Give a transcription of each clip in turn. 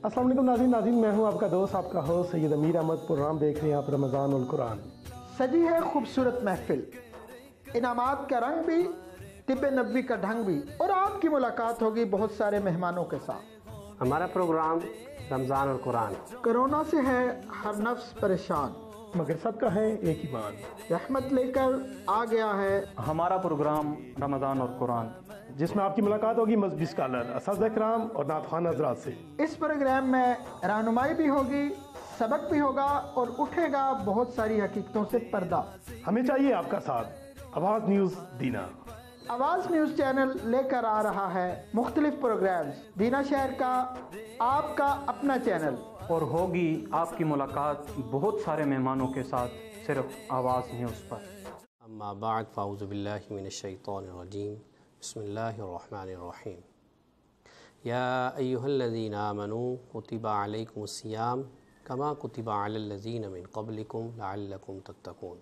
السلام علیکم ناظرین میں ہوں آپ کا دوست آپ کا ہوسٹ سید امیر احمد پروگرام دیکھ رہے ہیں آپ رمضان القرآن۔ سجی ہے خوبصورت محفل، انعامات کا رنگ بھی، طب نبوی کا ڈھنگ بھی، اور آپ کی ملاقات ہوگی بہت سارے مہمانوں کے ساتھ۔ ہمارا پروگرام رمضان القرآن۔ کرونا سے ہے ہر نفس پریشان، مگر سب کا ہے ایک ایمان، رحمت لے کر آ گیا ہے ہمارا پروگرام رمضان اور قرآن، جس میں آپ کی ملاقات ہوگی مذہبی اسکالر، اساتذہ کرام اور نعت خوان حضرات سے۔ اس پروگرام میں رہنمائی بھی ہوگی، سبق بھی ہوگا اور اٹھے گا بہت ساری حقیقتوں سے پردہ۔ ہمیں چاہیے آپ کا ساتھ۔ آواز نیوز دینا۔ آواز نیوز چینل لے کر آ رہا ہے مختلف پروگرامز، دینا شہر کا آپ کا اپنا چینل، اور ہوگی آپ کی ملاقات بہت سارے مہمانوں کے ساتھ صرف آواز نیوز پر۔ اما بعد فاعوذ باللہ من الشیطان الرجیم، بسم اللہ الرحمن الرحیم۔ یا ایہا الذین آمنوا کتب علیکم الصیام کما کتب علی الذین من قبلکم لعلکم تتقون۔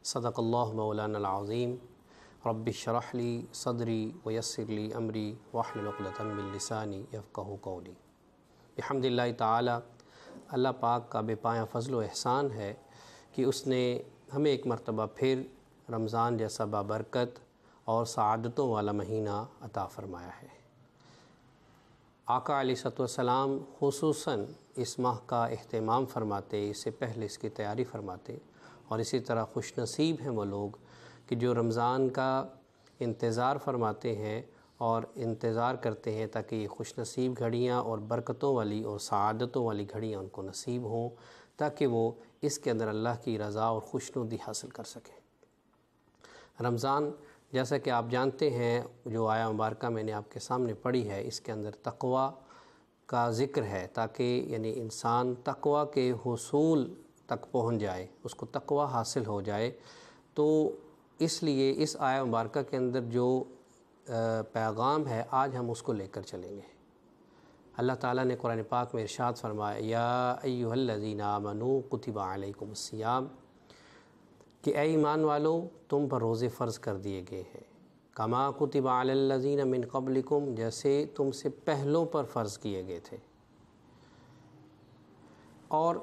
صدق اللہ مولانا العظیم۔ رب اشرح لی صدری ویسر لی امری واحلل عقدۃ من لسانی یفقہوا قولی۔ بحمد اللہ تعالی، اللہ پاک کا بے پایہ فضل و احسان ہے کہ اس نے ہمیں ایک مرتبہ پھر رمضان جیسا بابرکت اور سعادتوں والا مہینہ عطا فرمایا ہے۔ آقا علیہ الصلوۃ والسلام خصوصاً اس ماہ کا اہتمام فرماتے، اس سے پہلے اس کی تیاری فرماتے، اور اسی طرح خوش نصیب ہیں وہ لوگ کہ جو رمضان کا انتظار فرماتے ہیں اور انتظار کرتے ہیں تاکہ یہ خوش نصیب گھڑیاں اور برکتوں والی اور سعادتوں والی گھڑیاں ان کو نصیب ہوں، تاکہ وہ اس کے اندر اللہ کی رضا اور خوشنودی حاصل کر سکیں۔ رمضان جیسا کہ آپ جانتے ہیں، جو آیہ مبارکہ میں نے آپ کے سامنے پڑھی ہے، اس کے اندر تقوی کا ذکر ہے، تاکہ یعنی انسان تقوی کے حصول تک پہنچ جائے، اس کو تقوی حاصل ہو جائے۔ تو اس لیے اس آیہ مبارکہ کے اندر جو پیغام ہے آج ہم اس کو لے کر چلیں گے۔ اللہ تعالیٰ نے قرآن پاک میں ارشاد فرمایا، یا ایھا الذین آمنوا کتب علیکم الصیام، کہ اے ایمان والو تم پر روزے فرض کر دیے گئے ہیں، کما کتب علی الذین من قبلکم، جیسے تم سے پہلوں پر فرض کیے گئے تھے۔ اور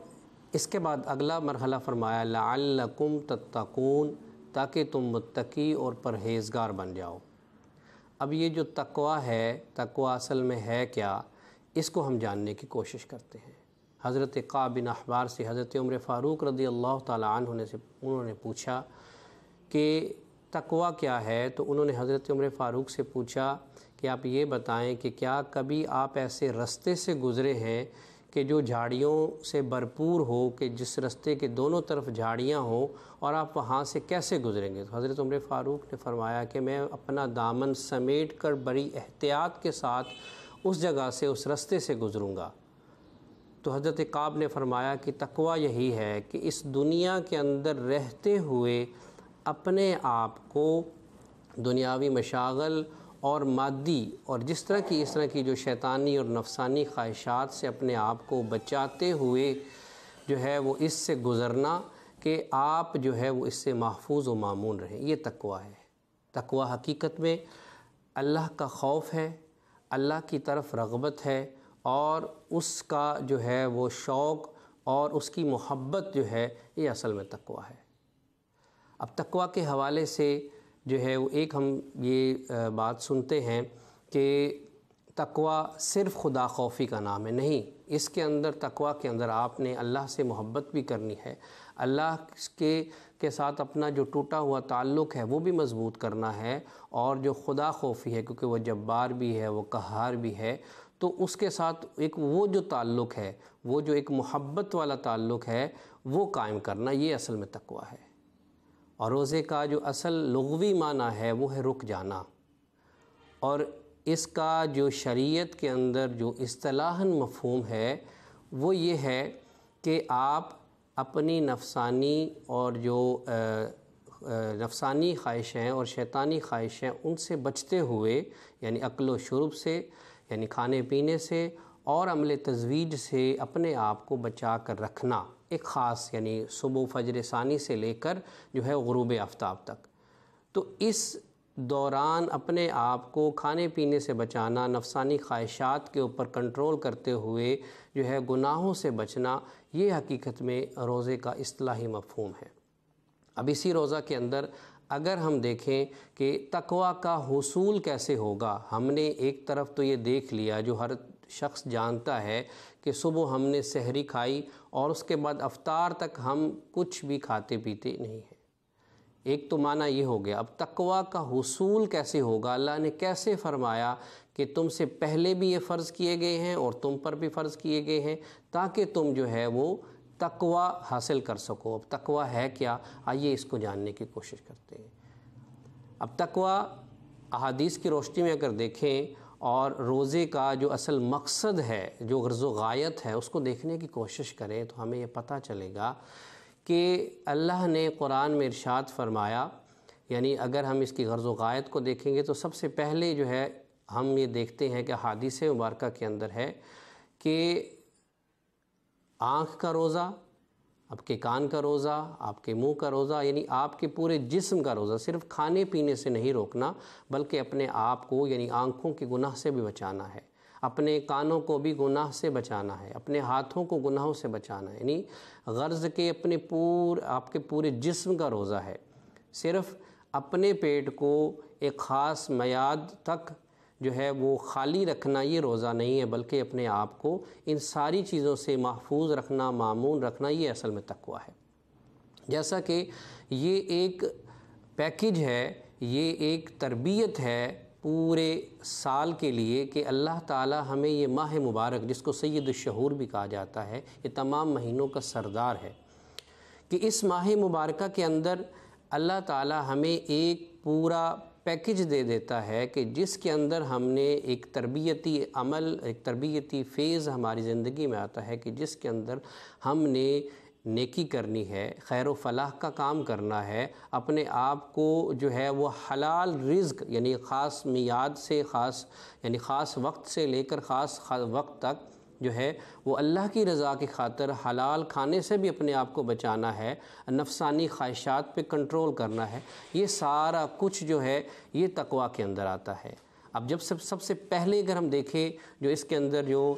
اس کے بعد اگلا مرحلہ فرمایا لعلکم تتقون، تاکہ تم متقی اور پرہیزگار بن جاؤ۔ اب یہ جو تقوی ہے، تقوی اصل میں ہے کیا، اس کو ہم جاننے کی کوشش کرتے ہیں۔ حضرت کعب بن احبار سے حضرت عمر فاروق رضی اللہ تعالیٰ عنہ انہوں نے پوچھا کہ تقوی کیا ہے، تو انہوں نے حضرت عمر فاروق سے پوچھا کہ آپ یہ بتائیں کہ کیا کبھی آپ ایسے رستے سے گزرے ہیں کہ جو جھاڑیوں سے بھرپور ہو، کہ جس رستے کے دونوں طرف جھاڑیاں ہوں، اور آپ وہاں سے کیسے گزریں گے؟ تو حضرت عمر فاروق نے فرمایا کہ میں اپنا دامن سمیٹ کر بڑی احتیاط کے ساتھ اس جگہ سے، اس رستے سے گزروں گا۔ تو حضرت کعب نے فرمایا کہ تقوی یہی ہے کہ اس دنیا کے اندر رہتے ہوئے اپنے آپ کو دنیاوی مشاغل اور مادی اور اس طرح کی جو شیطانی اور نفسانی خواہشات سے اپنے آپ کو بچاتے ہوئے جو ہے وہ اس سے گزرنا، کہ آپ جو ہے وہ اس سے محفوظ و مامون رہیں۔ یہ تقوی ہے۔ تقوی حقیقت میں اللہ کا خوف ہے، اللہ کی طرف رغبت ہے، اور اس کا جو ہے وہ شوق اور اس کی محبت جو ہے، یہ اصل میں تقوی ہے۔ اب تقوی کے حوالے سے جو ہے وہ ایک ہم یہ بات سنتے ہیں کہ تقوی صرف خدا خوفی کا نام ہے، نہیں، اس کے اندر تقوی کے اندر آپ نے اللہ سے محبت بھی کرنی ہے، اللہ کے ساتھ اپنا جو ٹوٹا ہوا تعلق ہے وہ بھی مضبوط کرنا ہے، اور جو خدا خوفی ہے کیونکہ وہ جبار بھی ہے، وہ قہار بھی ہے، تو اس کے ساتھ ایک وہ جو تعلق ہے، وہ جو ایک محبت والا تعلق ہے، وہ قائم کرنا، یہ اصل میں تقوی ہے۔ اور روزے کا جو اصل لغوی معنی ہے وہ ہے رک جانا، اور اس کا جو شریعت کے اندر جو اصطلاحاً مفہوم ہے وہ یہ ہے کہ آپ اپنی نفسانی اور جو نفسانی خواہشیں اور شیطانی خواہشیں ان سے بچتے ہوئے، یعنی اکل و شرب سے، یعنی کھانے پینے سے اور عمل تزویج سے اپنے آپ کو بچا کر رکھنا، ایک خاص یعنی صبح فجر ثانی سے لے کر جو ہے غروب آفتاب تک۔ تو اس دوران اپنے آپ کو کھانے پینے سے بچانا، نفسانی خواہشات کے اوپر کنٹرول کرتے ہوئے جو ہے گناہوں سے بچنا، یہ حقیقت میں روزے کا اصطلاحی مفہوم ہے۔ اب اسی روزہ کے اندر اگر ہم دیکھیں کہ تقویٰ کا حصول کیسے ہوگا، ہم نے ایک طرف تو یہ دیکھ لیا جو ہر شخص جانتا ہے کہ صبح ہم نے سحری کھائی اور اس کے بعد افطار تک ہم کچھ بھی کھاتے پیتے نہیں ہیں، ایک تو معنی یہ ہو گیا۔ اب تقویٰ کا حصول کیسے ہوگا؟ اللہ نے کیسے فرمایا کہ تم سے پہلے بھی یہ فرض کیے گئے ہیں اور تم پر بھی فرض کیے گئے ہیں تاکہ تم جو ہے وہ تقویٰ حاصل کر سکو۔ اب تقویٰ ہے کیا؟ آئیے اس کو جاننے کی کوشش کرتے ہیں۔ اب تقویٰ احادیث کی روشنی میں اگر دیکھیں اور روزے کا جو اصل مقصد ہے، جو غرض و غایت ہے، اس کو دیکھنے کی کوشش کریں تو ہمیں یہ پتہ چلے گا کہ اللہ نے قرآن میں ارشاد فرمایا، یعنی اگر ہم اس کی غرض و غایت کو دیکھیں گے تو سب سے پہلے جو ہے ہم یہ دیکھتے ہیں کہ حدیث مبارکہ کے اندر ہے کہ آنکھ کا روزہ، آپ کے کان کا روزہ، آپ کے منہ کا روزہ، یعنی آپ کے پورے جسم کا روزہ، صرف کھانے پینے سے نہیں روکنا بلکہ اپنے آپ کو یعنی آنکھوں کے گناہ سے بھی بچانا ہے، اپنے کانوں کو بھی گناہ سے بچانا ہے، اپنے ہاتھوں کو گناہوں سے بچانا ہے، یعنی غرض کے آپ کے پورے جسم کا روزہ ہے۔ صرف اپنے پیٹ کو ایک خاص میعاد تک جو ہے وہ خالی رکھنا یہ روزہ نہیں ہے، بلکہ اپنے آپ کو ان ساری چیزوں سے محفوظ رکھنا، مامون رکھنا، یہ اصل میں تقویٰ ہے۔ جیسا کہ یہ ایک پیکج ہے، یہ ایک تربیت ہے پورے سال کے لیے کہ اللہ تعالی ہمیں یہ ماہ مبارک، جس کو سید الشہور بھی کہا جاتا ہے، یہ تمام مہینوں کا سردار ہے، کہ اس ماہ مبارکہ کے اندر اللہ تعالی ہمیں ایک پورا پیکج دے دیتا ہے کہ جس کے اندر ہم نے ایک تربیتی عمل، ایک تربیتی فیز ہماری زندگی میں آتا ہے کہ جس کے اندر ہم نے نیکی کرنی ہے، خیر و فلاح کا کام کرنا ہے، اپنے آپ کو جو ہے وہ حلال رزق یعنی خاص میعاد سے خاص وقت سے لے کر خاص وقت تک جو ہے وہ اللہ کی رضا کی خاطر حلال کھانے سے بھی اپنے آپ کو بچانا ہے، نفسانی خواہشات پہ کنٹرول کرنا ہے، یہ سارا کچھ جو ہے یہ تقویٰ کے اندر آتا ہے۔ اب جب سب سے پہلے اگر ہم دیکھیں جو اس کے اندر جو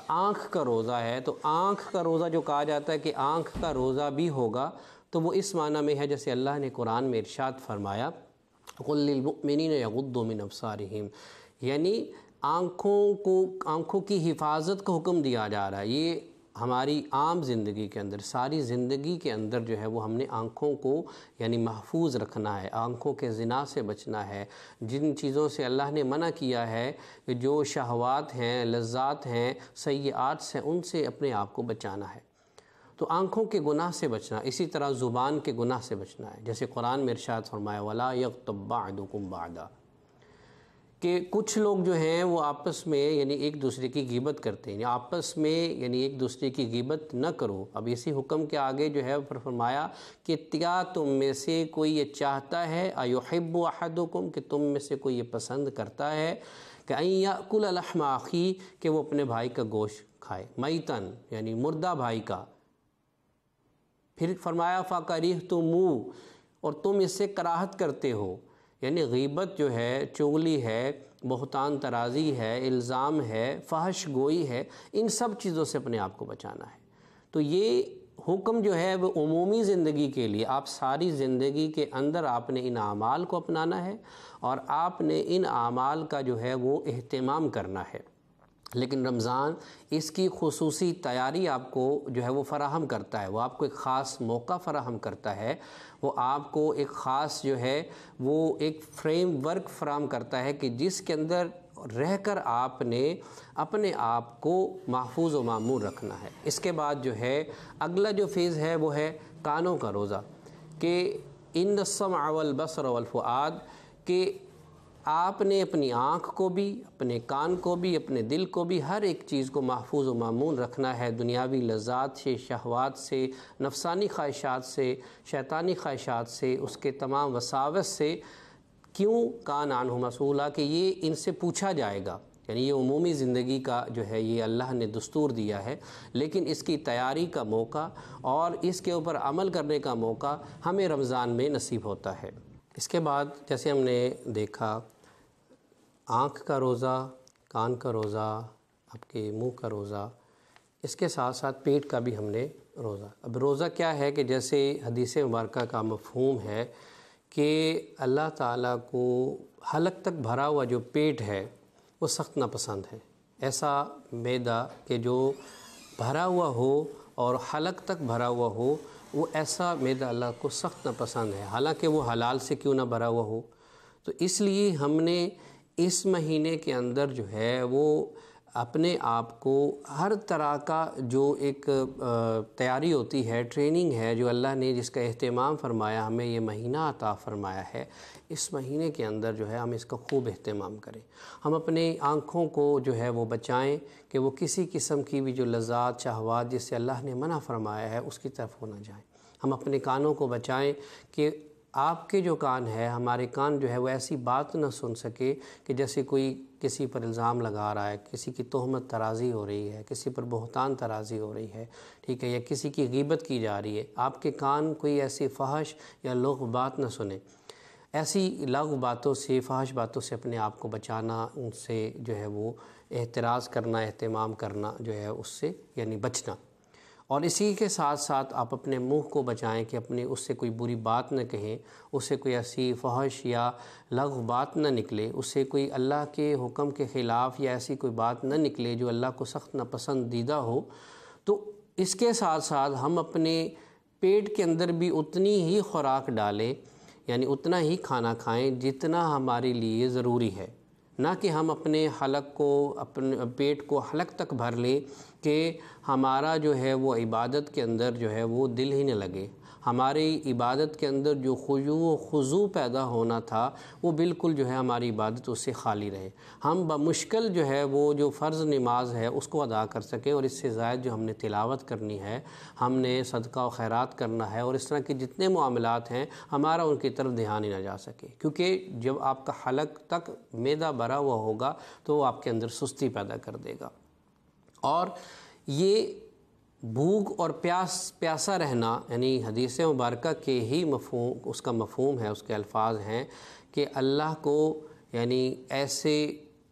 آنکھ کا روزہ ہے، تو آنکھ کا روزہ جو کہا جاتا ہے کہ آنکھ کا روزہ بھی ہوگا، تو وہ اس معنی میں ہے جیسے اللہ نے قرآن میں ارشاد فرمایا قُل لِّلْمُؤْمِنِينَ يَغُضُّوا مِنْ أَبْصَارِهِمْ، یعنی آنکھوں کی حفاظت کا حکم دیا جا رہا ہے۔ یہ ہماری عام زندگی کے اندر، ساری زندگی کے اندر جو ہے وہ ہم نے آنکھوں کو یعنی محفوظ رکھنا ہے، آنکھوں کے زنا سے بچنا ہے، جن چیزوں سے اللہ نے منع کیا ہے، جو شہوات ہیں، لذات ہیں، سیئات سے، ان سے اپنے آپ کو بچانا ہے۔ تو آنکھوں کے گناہ سے بچنا، اسی طرح زبان کے گناہ سے بچنا ہے، جیسے قرآن میں ارشاد فرمایا وَلَا يَغْتَبْ بَعْضُكُمْ بَعْضًا، کہ کچھ لوگ جو ہیں وہ آپس میں یعنی ایک دوسرے کی غیبت کرتے ہیں، یعنی آپس میں یعنی ایک دوسرے کی غیبت نہ کرو۔ اب اسی حکم کے آگے جو ہے فرمایا کہ کیا تم میں سے کوئی یہ چاہتا ہے اَيُحِبُّ أَحَدُكُمْ، کہ تم میں سے کوئی یہ پسند کرتا ہے کہ أَن يَأْكُلَ لَحْمَ أَخِيهِ، کہ وہ اپنے بھائی کا گوشت کھائے، میتن یعنی مردہ بھائی کا۔ پھر فرمایا فَكَرِهْتُمُوهُ، اور تم اس سے کراہت کرتے ہو، یعنی غیبت جو ہے، چغلی ہے، بہتان ترازی ہے، الزام ہے، فحش گوئی ہے، ان سب چیزوں سے اپنے آپ کو بچانا ہے۔ تو یہ حکم جو ہے وہ عمومی زندگی کے لیے، آپ ساری زندگی کے اندر آپ نے ان اعمال کو اپنانا ہے اور آپ نے ان اعمال کا جو ہے وہ اہتمام کرنا ہے۔ لیکن رمضان اس کی خصوصی تیاری آپ کو جو ہے وہ فراہم کرتا ہے، وہ آپ کو ایک خاص موقع فراہم کرتا ہے، وہ آپ کو ایک خاص جو ہے وہ ایک فریم ورک فراہم کرتا ہے کہ جس کے اندر رہ کر آپ نے اپنے آپ کو محفوظ و معمور رکھنا ہے۔ اس کے بعد جو ہے اگلا جو فیز ہے وہ ہے کانوں کا روزہ، کہ ان السمع والبصر والفؤاد، کہ آپ نے اپنی آنکھ کو بھی، اپنے کان کو بھی، اپنے دل کو بھی، ہر ایک چیز کو محفوظ و معمول رکھنا ہے، دنیاوی لذات سے، شہوات سے، نفسانی خواہشات سے، شیطانی خواہشات سے، اس کے تمام وساوس سے۔ کیوں؟ کان عنہ مسئولا، کہ یہ ان سے پوچھا جائے گا، یعنی یہ عمومی زندگی کا جو ہے یہ اللہ نے دستور دیا ہے، لیکن اس کی تیاری کا موقع اور اس کے اوپر عمل کرنے کا موقع ہمیں رمضان میں نصیب ہوتا ہے۔ اس کے بعد جیسے ہم نے دیکھا آنکھ کا روزہ، کان کا روزہ، آپ کے منہ کا روزہ، اس کے ساتھ ساتھ پیٹ کا بھی ہم نے روزہ۔ اب روزہ کیا ہے کہ جیسے حدیث مبارکہ کا مفہوم ہے کہ اللہ تعالیٰ کو حلق تک بھرا ہوا جو پیٹ ہے وہ سخت ناپسند ہے۔ ایسا معدہ کہ جو بھرا ہوا ہو اور حلق تک بھرا ہوا ہو، وہ ایسا معدہ اللہ کو سخت ناپسند ہے، حالانکہ وہ حلال سے کیوں نہ بھرا ہوا ہو۔ تو اس لیے ہم نے اس مہینے کے اندر جو ہے وہ اپنے آپ کو ہر طرح کا جو ایک تیاری ہوتی ہے، ٹریننگ ہے، جو اللہ نے جس کا اہتمام فرمایا، ہمیں یہ مہینہ عطا فرمایا ہے، اس مہینے کے اندر جو ہے ہم اس کا خوب اہتمام کریں۔ ہم اپنے آنکھوں کو جو ہے وہ بچائیں کہ وہ کسی قسم کی بھی جو لذات، شہوات جس سے اللہ نے منع فرمایا ہے اس کی طرف ہو نہ جائیں۔ ہم اپنے کانوں کو بچائیں کہ آپ کے جو کان ہے، ہمارے کان جو ہے وہ ایسی بات نہ سن سکے کہ جیسے کوئی کسی پر الزام لگا رہا ہے، کسی کی تہمت ترازی ہو رہی ہے، کسی پر بہتان ترازی ہو رہی ہے، ٹھیک ہے، یا کسی کی غیبت کی جا رہی ہے۔ آپ کے کان کوئی ایسی فحش یا لغو بات نہ سنیں۔ ایسی لغو باتوں سے، فحش باتوں سے اپنے آپ کو بچانا، ان سے جو ہے وہ احتراز کرنا، اہتمام کرنا جو ہے اس سے یعنی بچنا۔ اور اسی کے ساتھ ساتھ آپ اپنے منہ کو بچائیں کہ اپنے اس سے کوئی بری بات نہ کہیں، اس سے کوئی ایسی فحش یا لغو بات نہ نکلے، اس سے کوئی اللہ کے حکم کے خلاف یا ایسی کوئی بات نہ نکلے جو اللہ کو سخت ناپسندیدہ ہو۔ تو اس کے ساتھ ساتھ ہم اپنے پیٹ کے اندر بھی اتنی ہی خوراک ڈالیں، یعنی اتنا ہی کھانا کھائیں جتنا ہمارے لیے ضروری ہے، نہ کہ ہم اپنے حلق کو، اپنے پیٹ کو حلق تک بھر لیں کہ ہمارا جو ہے وہ عبادت کے اندر جو ہے وہ دل ہی نہ لگے، ہماری عبادت کے اندر جو خشوع و خضوع پیدا ہونا تھا وہ بالکل جو ہے ہماری عبادت اس سے خالی رہے، ہم بمشکل جو ہے وہ جو فرض نماز ہے اس کو ادا کر سکیں، اور اس سے زائد جو ہم نے تلاوت کرنی ہے، ہم نے صدقہ و خیرات کرنا ہے، اور اس طرح کے جتنے معاملات ہیں ہمارا ان کی طرف دھیان ہی نہ جا سکے، کیونکہ جب آپ کا حلق تک معدہ بھرا ہوا ہوگا تو وہ آپ کے اندر سستی پیدا کر دے گا۔ اور یہ بھوک اور پیاسا رہنا، یعنی حدیث مبارکہ کے ہی مفہوم، اس کا مفہوم ہے، اس کے الفاظ ہیں کہ اللہ کو یعنی ایسے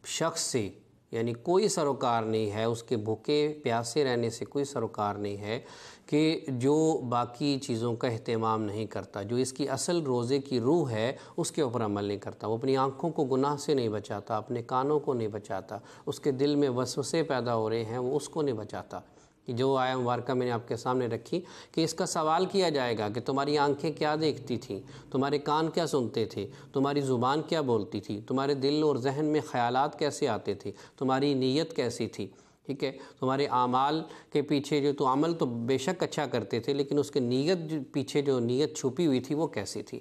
شخص سے یعنی کوئی سروکار نہیں ہے، اس کے بھوکے پیاسے رہنے سے کوئی سروکار نہیں ہے کہ جو باقی چیزوں کا اہتمام نہیں کرتا، جو اس کی اصل روزے کی روح ہے اس کے اوپر عمل نہیں کرتا، وہ اپنی آنکھوں کو گناہ سے نہیں بچاتا، اپنے کانوں کو نہیں بچاتا، اس کے دل میں وسوسے پیدا ہو رہے ہیں وہ اس کو نہیں بچاتا۔ جو آیہ مبارکہ میں نے آپ کے سامنے رکھی کہ اس کا سوال کیا جائے گا کہ تمہاری آنکھیں کیا دیکھتی تھیں، تمہارے کان کیا سنتے تھے، تمہاری زبان کیا بولتی تھی، تمہارے دل اور ذہن میں خیالات کیسے آتے تھے، تمہاری نیت کیسی تھی، ٹھیک ہے، تمہارے اعمال کے پیچھے جو تو عمل تو بے شک اچھا کرتے تھے لیکن اس کے نیت پیچھے جو نیت چھپی ہوئی تھی وہ کیسی تھی۔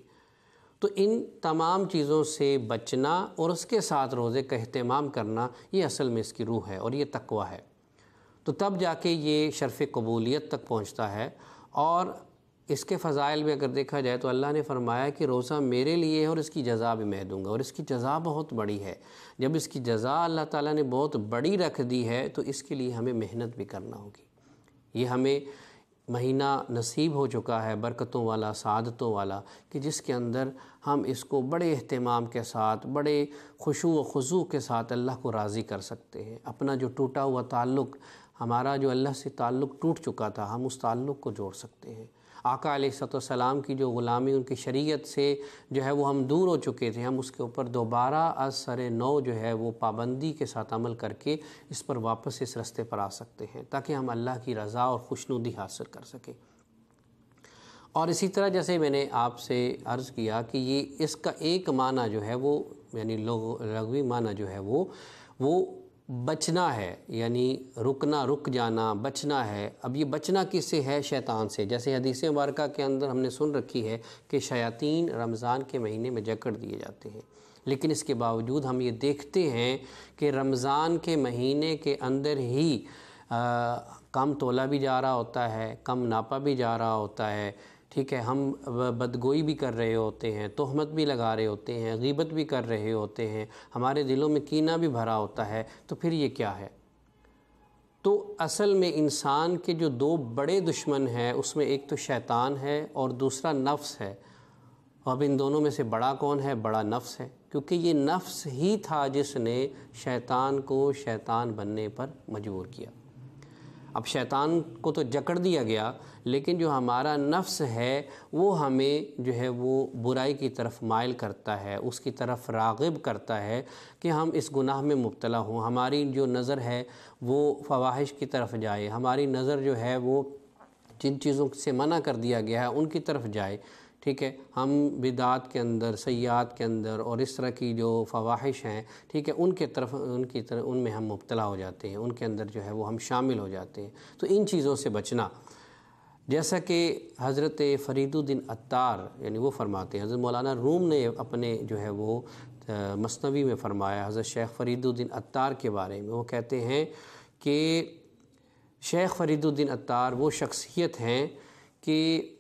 تو ان تمام چیزوں سے بچنا اور اس کے ساتھ روزے کا اہتمام کرنا، یہ اصل میں اس کی روح ہے اور یہ تقویٰ ہے، تو تب جا کے یہ شرف قبولیت تک پہنچتا ہے۔ اور اس کے فضائل میں اگر دیکھا جائے تو اللہ نے فرمایا کہ روزہ میرے لیے ہے اور اس کی جزا بھی میں دوں گا، اور اس کی جزا بہت بڑی ہے۔ جب اس کی جزا اللہ تعالیٰ نے بہت بڑی رکھ دی ہے تو اس کے لیے ہمیں محنت بھی کرنا ہوگی۔ یہ ہمیں مہینہ نصیب ہو چکا ہے برکتوں والا، سعادتوں والا، کہ جس کے اندر ہم اس کو بڑے اہتمام کے ساتھ، بڑے خشوع و خضوع کے ساتھ اللہ کو راضی کر سکتے ہیں۔ اپنا جو ٹوٹا ہوا تعلق، ہمارا جو اللہ سے تعلق ٹوٹ چکا تھا، ہم اس تعلق کو جوڑ سکتے ہیں۔ آقا علیہ السلام کی جو غلامی، ان کی شریعت سے جو ہے وہ ہم دور ہو چکے تھے، ہم اس کے اوپر دوبارہ از سر نو جو ہے وہ پابندی کے ساتھ عمل کر کے اس پر واپس اس رستے پر آ سکتے ہیں تاکہ ہم اللہ کی رضا اور خوشنودی حاصل کر سکیں۔ اور اسی طرح جیسے میں نے آپ سے عرض کیا کہ یہ اس کا ایک معنی جو ہے وہ یعنی لغوی معنی جو ہے وہ بچنا ہے، یعنی رکنا، رک جانا، بچنا ہے۔ اب یہ بچنا کس سے ہے؟ شیطان سے۔ جیسے حدیث مبارکہ کے اندر ہم نے سن رکھی ہے کہ شیاطین رمضان کے مہینے میں جکڑ دیے جاتے ہیں، لیکن اس کے باوجود ہم یہ دیکھتے ہیں کہ رمضان کے مہینے کے اندر ہی کم تولا بھی جا رہا ہوتا ہے، کم ناپا بھی جا رہا ہوتا ہے، ٹھیک ہے، ہم بدگوئی بھی کر رہے ہوتے ہیں، تہمت بھی لگا رہے ہوتے ہیں، غیبت بھی کر رہے ہوتے ہیں، ہمارے دلوں میں کینہ بھی بھرا ہوتا ہے، تو پھر یہ کیا ہے؟ تو اصل میں انسان کے جو دو بڑے دشمن ہیں اس میں ایک تو شیطان ہے اور دوسرا نفس ہے، اب ان دونوں میں سے بڑا کون ہے؟ بڑا نفس ہے، کیونکہ یہ نفس ہی تھا جس نے شیطان کو شیطان بننے پر مجبور کیا۔ اب شیطان کو تو جکڑ دیا گیا، لیکن جو ہمارا نفس ہے وہ ہمیں جو ہے وہ برائی کی طرف مائل کرتا ہے، اس کی طرف راغب کرتا ہے کہ ہم اس گناہ میں مبتلا ہوں، ہماری جو نظر ہے وہ فواحش کی طرف جائے، ہماری نظر جو ہے وہ جن چیزوں سے منع کر دیا گیا ہے ان کی طرف جائے، ٹھیک ہے، ہم بدعات کے اندر، سیئات کے اندر اور اس طرح کی جو فواحش ہیں، ٹھیک ہے، ان میں ہم مبتلا ہو جاتے ہیں، ان کے اندر جو ہے وہ ہم شامل ہو جاتے ہیں۔ تو ان چیزوں سے بچنا، جیسا کہ حضرت فرید الدین عطار یعنی وہ فرماتے ہیں، حضرت مولانا روم نے اپنے جو ہے وہ مثنوی میں فرمایا حضرت شیخ فرید الدین عطار کے بارے میں، وہ کہتے ہیں کہ شیخ فرید الدین عطار وہ شخصیت ہیں کہ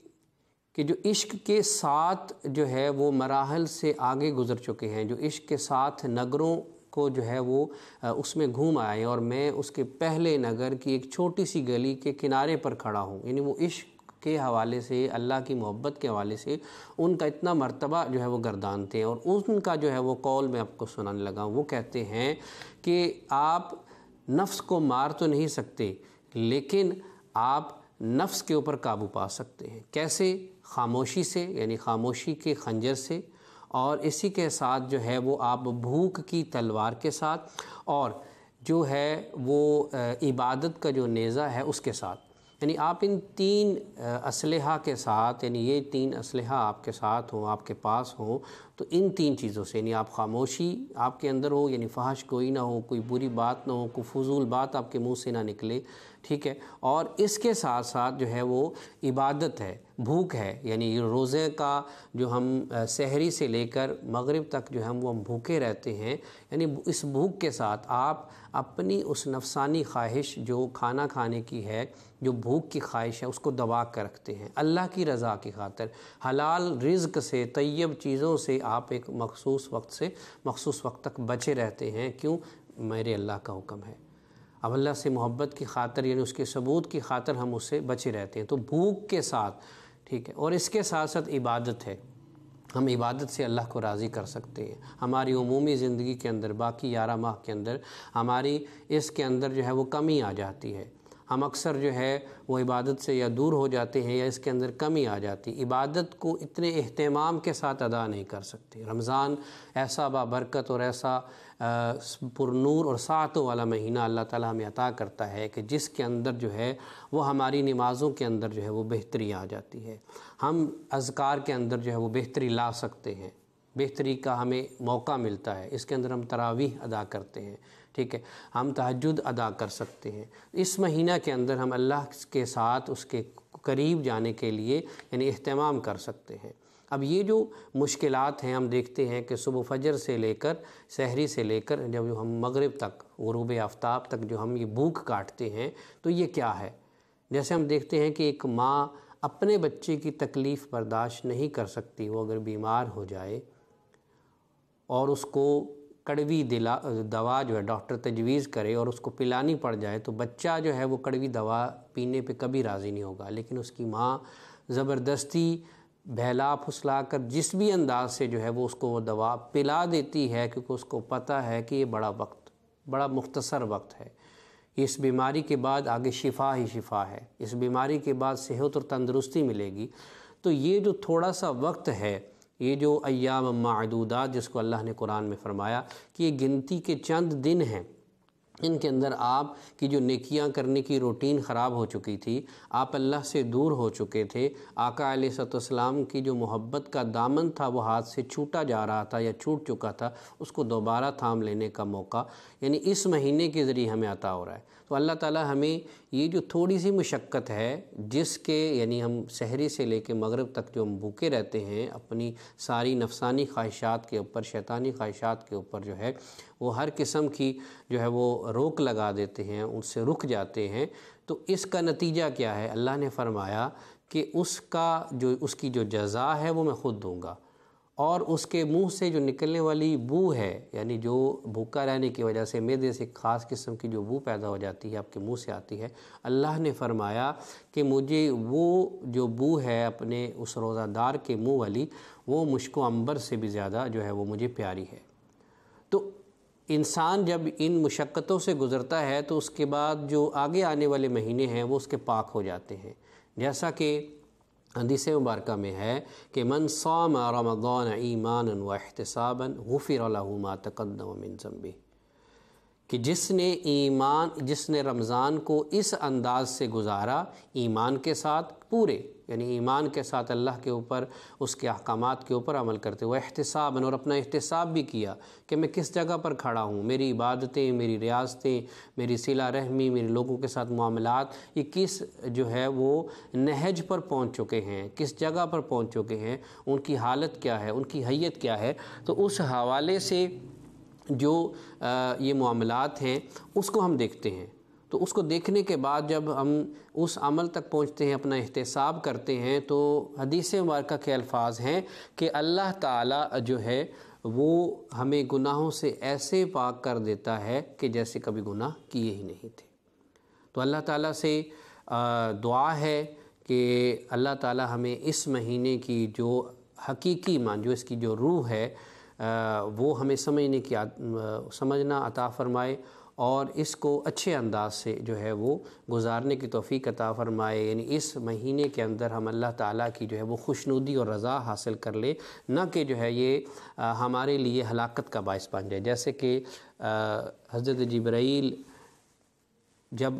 جو عشق کے ساتھ جو ہے وہ مراحل سے آگے گزر چکے ہیں، جو عشق کے ساتھ نگروں کو جو ہے وہ اس میں گھوم آئے، اور میں اس کے پہلے نگر کی ایک چھوٹی سی گلی کے کنارے پر کھڑا ہوں، یعنی وہ عشق کے حوالے سے، اللہ کی محبت کے حوالے سے ان کا اتنا مرتبہ جو ہے وہ گردانتے ہیں۔ اور ان کا جو ہے وہ قول میں آپ کو سنانے لگا، وہ کہتے ہیں کہ آپ نفس کو مار تو نہیں سکتے، لیکن آپ نفس کے اوپر قابو پا سکتے ہیں۔ کیسے؟ خاموشی سے، یعنی خاموشی کے خنجر سے، اور اسی کے ساتھ جو ہے وہ آپ بھوک کی تلوار کے ساتھ، اور جو ہے وہ عبادت کا جو نیزہ ہے اس کے ساتھ، یعنی آپ ان تین اسلحہ کے ساتھ، یعنی یہ تین اسلحہ آپ کے ساتھ ہوں، آپ کے پاس ہوں، تو ان تین چیزوں سے، یعنی آپ خاموشی آپ کے اندر ہو، یعنی فحش کوئی نہ ہو، کوئی بری بات نہ ہو، کوئی فضول بات آپ کے منہ سے نہ نکلے، ٹھیک ہے، اور اس کے ساتھ ساتھ جو ہے وہ عبادت ہے، بھوک ہے، یعنی روزے کا جو ہم سحری سے لے کر مغرب تک جو ہم بھوکے رہتے ہیں، یعنی اس بھوک کے ساتھ آپ اپنی اس نفسانی خواہش جو کھانا کھانے کی ہے، جو بھوک کی خواہش ہے، اس کو دبا کر رکھتے ہیں اللہ کی رضا کی خاطر، حلال رزق سے، طیب چیزوں سے آپ ایک مخصوص وقت تک بچے رہتے ہیں۔ کیوں؟ میرے اللہ کا حکم ہے۔ اب اللہ سے محبت کی خاطر، یعنی اس کے ثبوت کی خاطر ہم اس سے بچے رہتے ہیں، تو بھوک کے ساتھ، ٹھیک ہے، اور اس کے ساتھ ساتھ عبادت ہے، ہم عبادت سے اللہ کو راضی کر سکتے ہیں۔ ہماری عمومی زندگی کے اندر باقی 11 ماہ کے اندر ہماری اس کے اندر جو ہے وہ کمی آ جاتی ہے، ہم اکثر جو ہے وہ عبادت سے یا دور ہو جاتے ہیں یا اس کے اندر کمی آ جاتی، عبادت کو اتنے اہتمام کے ساتھ ادا نہیں کر سکتے۔ رمضان ایسا بابرکت اور ایسا پرنور اور ساعتوں والا مہینہ اللہ تعالیٰ ہمیں عطا کرتا ہے کہ جس کے اندر جو ہے وہ ہماری نمازوں کے اندر جو ہے وہ بہتری آ جاتی ہے، ہم اذکار کے اندر جو ہے وہ بہتری لا سکتے ہیں، بہتری کا ہمیں موقع ملتا ہے، اس کے اندر ہم تراویح ادا کرتے ہیں، ٹھیک ہے، ہم تہجد ادا کر سکتے ہیں۔ اس مہینہ کے اندر ہم اللہ کے ساتھ اس کے قریب جانے کے لیے یعنی اہتمام کر سکتے ہیں۔ اب یہ جو مشکلات ہیں ہم دیکھتے ہیں کہ صبح فجر سے لے کر سحری سے لے کر جب ہم مغرب تک، غروب آفتاب تک جو ہم یہ بھوک کاٹتے ہیں، تو یہ کیا ہے؟ جیسے ہم دیکھتے ہیں کہ ایک ماں اپنے بچے کی تکلیف برداشت نہیں کر سکتی، وہ اگر بیمار ہو جائے اور اس کو کڑوی دوا جو ہے ڈاکٹر تجویز کرے اور اس کو پلانی پڑ جائے، تو بچہ جو ہے وہ کڑوی دوا پینے پہ کبھی راضی نہیں ہوگا، لیکن اس کی ماں زبردستی بہلا پھسلا کر جس بھی انداز سے جو ہے وہ اس کو وہ دوا پلا دیتی ہے، کیونکہ اس کو پتہ ہے کہ یہ بڑا مختصر وقت ہے، اس بیماری کے بعد آگے شفا ہی شفا ہے، اس بیماری کے بعد صحت اور تندرستی ملے گی۔ تو یہ جو تھوڑا سا وقت ہے، یہ جو ایام معدودات جس کو اللہ نے قرآن میں فرمایا کہ یہ گنتی کے چند دن ہیں، ان کے اندر آپ کی جو نیکیاں کرنے کی روٹین خراب ہو چکی تھی، آپ اللہ سے دور ہو چکے تھے، آقا علیہ السلام کی جو محبت کا دامن تھا وہ ہاتھ سے چھوٹا جا رہا تھا یا چھوٹ چکا تھا، اس کو دوبارہ تھام لینے کا موقع یعنی اس مہینے کے ذریعے ہمیں عطا ہو رہا ہے۔ تو اللہ تعالیٰ ہمیں یہ جو تھوڑی سی مشقت ہے، جس کے یعنی ہم سحری سے لے کے مغرب تک جو ہم بھوکے رہتے ہیں، اپنی ساری نفسانی خواہشات کے اوپر، شیطانی خواہشات کے اوپر جو ہے وہ ہر قسم کی جو ہے وہ روک لگا دیتے ہیں، ان سے رک جاتے ہیں، تو اس کا نتیجہ کیا ہے؟ اللہ نے فرمایا کہ اس کی جو جزا ہے وہ میں خود دوں گا، اور اس کے منہ سے جو نکلنے والی بو ہے، یعنی جو بھوکا رہنے کی وجہ سے معدے سے خاص قسم کی جو بو پیدا ہو جاتی ہے، آپ کے منہ سے آتی ہے، اللہ نے فرمایا کہ مجھے وہ جو بو ہے اپنے اس روزہ دار کے منہ والی، وہ مشک و عنبر سے بھی زیادہ جو ہے وہ مجھے پیاری ہے۔ تو انسان جب ان مشقتوں سے گزرتا ہے تو اس کے بعد جو آگے آنے والے مہینے ہیں وہ اس کے پاک ہو جاتے ہیں، جیسا کہ حدیث مبارکہ میں ہے کہ من صام رمضان ایمانا واحتسابا غفر له ما تقدم من ذنبه، کہ جس نے رمضان کو اس انداز سے گزارا، ایمان کے ساتھ پورے، یعنی ایمان کے ساتھ اللہ کے اوپر، اس کے احکامات کے اوپر عمل کرتے ہوئے، احتساباً، اور اپنا احتساب بھی کیا کہ میں کس جگہ پر کھڑا ہوں، میری عبادتیں، میری ریاستیں، میری صلہ رحمی، میرے لوگوں کے ساتھ معاملات، یہ کس جو ہے وہ نہج پر پہنچ چکے ہیں، کس جگہ پر پہنچ چکے ہیں، ان کی حالت کیا ہے، ان کی حیت کیا ہے۔ تو اس حوالے سے جو یہ معاملات ہیں اس کو ہم دیکھتے ہیں۔ تو اس کو دیکھنے کے بعد جب ہم اس عمل تک پہنچتے ہیں، اپنا احتساب کرتے ہیں، تو حدیث مبارکہ کے الفاظ ہیں کہ اللہ تعالیٰ جو ہے وہ ہمیں گناہوں سے ایسے پاک کر دیتا ہے کہ جیسے کبھی گناہ کیے ہی نہیں تھے۔ تو اللہ تعالیٰ سے دعا ہے کہ اللہ تعالیٰ ہمیں اس مہینے کی جو حقیقی معنی، جو اس کی جو روح ہے، وہ ہمیں سمجھنا عطا فرمائے، اور اس کو اچھے انداز سے جو ہے وہ گزارنے کی توفیق عطا فرمائے، یعنی اس مہینے کے اندر ہم اللہ تعالیٰ کی جو ہے وہ خوشنودی اور رضا حاصل کر لیں، نہ کہ جو ہے یہ ہمارے لیے ہلاکت کا باعث بن جائے۔ جیسے کہ حضرت جبرائیل جب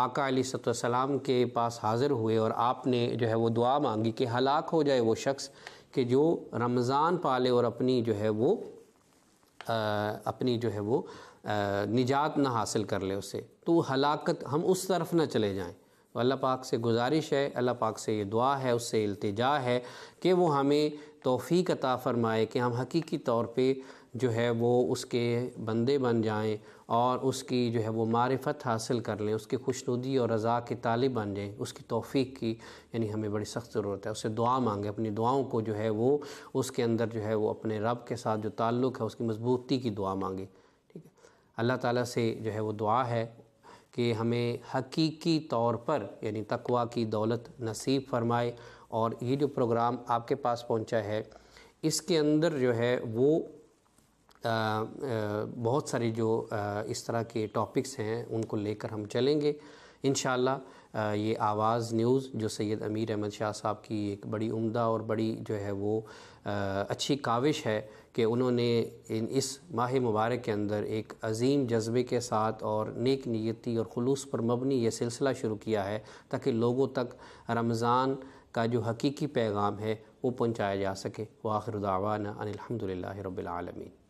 آقا علیہ السلام کے پاس حاضر ہوئے اور آپ نے جو ہے وہ دعا مانگی کہ ہلاک ہو جائے وہ شخص کہ جو رمضان پالے اور اپنی جو ہے وہ نجات نہ حاصل کر لے اسے، تو ہلاکت، ہم اس طرف نہ چلے جائیں۔ تو اللہ پاک سے گزارش ہے، اللہ پاک سے یہ دعا ہے، اس سے التجا ہے کہ وہ ہمیں توفیق عطا فرمائے کہ ہم حقیقی طور پہ جو ہے وہ اس کے بندے بن جائیں اور اس کی جو ہے وہ معرفت حاصل کر لیں، اس کی خوشنودی اور رضا کے طالب بن جائیں۔ اس کی توفیق کی یعنی ہمیں بڑی سخت ضرورت ہے، اس سے دعا مانگیں، اپنی دعاؤں کو جو ہے وہ اس کے اندر جو ہے وہ اپنے رب کے ساتھ جو تعلق ہے اس کی مضبوطی کی دعا مانگیں، ٹھیک ہے۔ اللہ تعالیٰ سے جو ہے وہ دعا ہے کہ ہمیں حقیقی طور پر یعنی تقویٰ کی دولت نصیب فرمائے، اور یہ جو پروگرام آپ کے پاس پہنچا ہے اس کے اندر جو ہے وہ بہت ساری جو اس طرح کے ٹاپکس ہیں ان کو لے کر ہم چلیں گے انشاءاللہ۔ یہ آواز نیوز جو سید امیر احمد شاہ صاحب کی ایک بڑی عمدہ اور بڑی جو ہے وہ اچھی کاوش ہے کہ انہوں نے اس ماہ مبارک کے اندر ایک عظیم جذبے کے ساتھ اور نیک نیتی اور خلوص پر مبنی یہ سلسلہ شروع کیا ہے تاکہ لوگوں تک رمضان کا جو حقیقی پیغام ہے وہ پہنچایا جا سکے۔ وآخر دعوانا ان الحمد للہ رب العالمین۔